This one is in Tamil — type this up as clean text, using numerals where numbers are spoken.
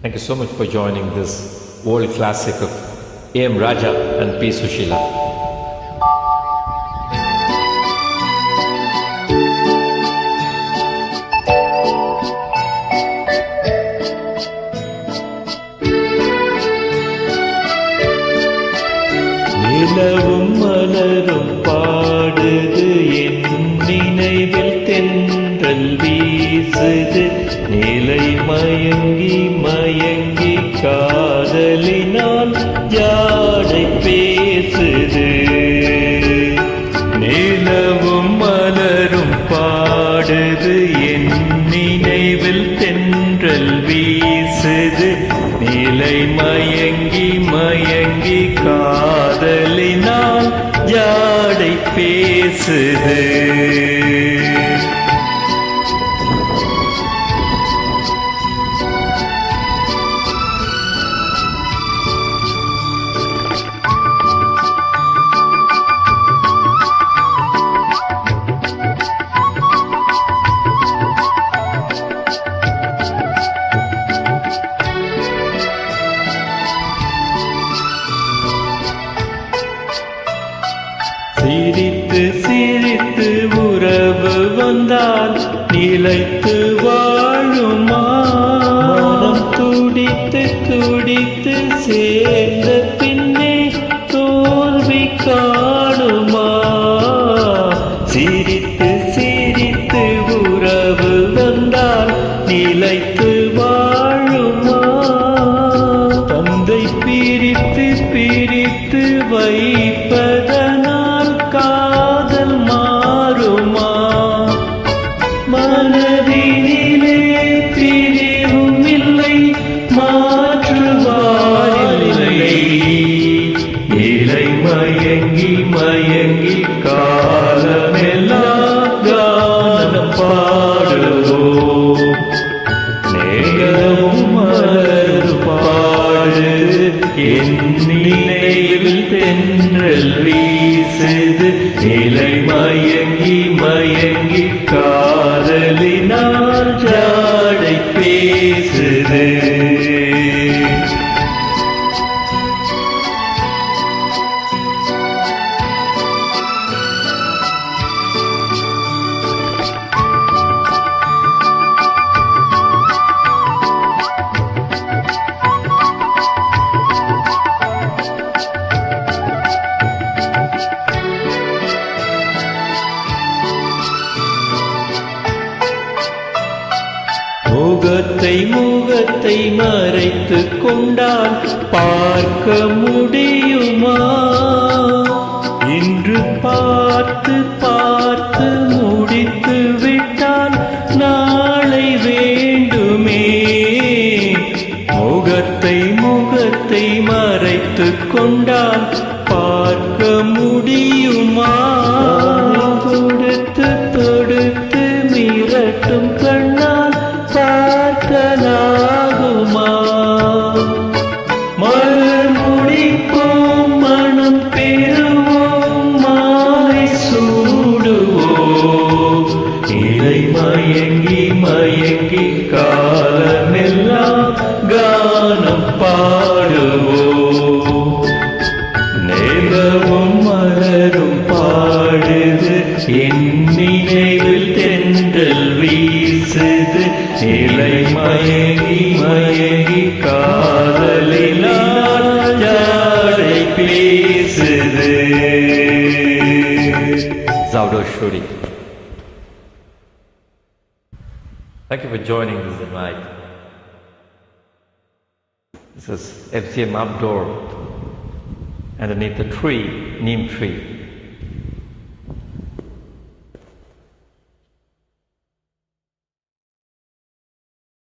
Thank you so much for joining this world classic of A.M. Raja and P. Sushila. நிலவும் மலரும் பாடுது என் நினைவில் தென்றல் வீசுது நிலை மயங்கி மயங்கி காதலினால் ஜாடை பேசுது நிலவும் மலரும் பாடுது என் நினைவில் தென்றல் வீசுது நிலை மயங்கி மயங்கி காதலினால் ஜாடை பேசுது சிரித்து சிரித்து உறவு வந்தால் நிலைத்து வாழுமா மனம் துடித்து துடித்து சேர்ந்த பின்னே தோல்வி காணுமா சிரித்து சிரித்து உறவு வந்தால் நிலைத்து வாழுமா தந்தை பிரித்து பிரித்து வைப்பதனால் காதல் மாறுமா மனதினிலே பிரிவும் இல்லை மாற்றுவாரில்லை இலை மயங்கி மயங்கி காலமெல்லாம் கானம் பாடுவோம் நேரமும் மலர் பாடு என் நினைவில் தென்றல் வீசுது நிலை மயங்கி மயங்கி காதலினால் ஜாடை பேசுது முகத்தை முகத்தை மறைத்து கொண்டால் பார்க்க முடியுமா இன்று பார்த்து பார்த்து முடித்து விட்டால் நாளை வேண்டுமே முகத்தை முகத்தை மறைத்து கொண்டால் பார்க்க முடியுமா தொடுத்து தொடுத்து மிரட்டும் கண்ணால் பார்க்கலாகுமா மலர் முடிப்போம் மனம் பெறுவோம் மாலை சூடுவோம் இலை மயங்கி மயங்கி காலமெல்லாம் கானம் பாடுவோம் நேரமும் மலரும் பாடுது என் நினைவில் தென்றல் வீசுது நிலை மயங்கி மயங்கி காதலினால் ஜாடை பேசுது. Zavdo Shuri. Thank you for joining this night. This is FCM Outdoor underneath the tree, neem tree.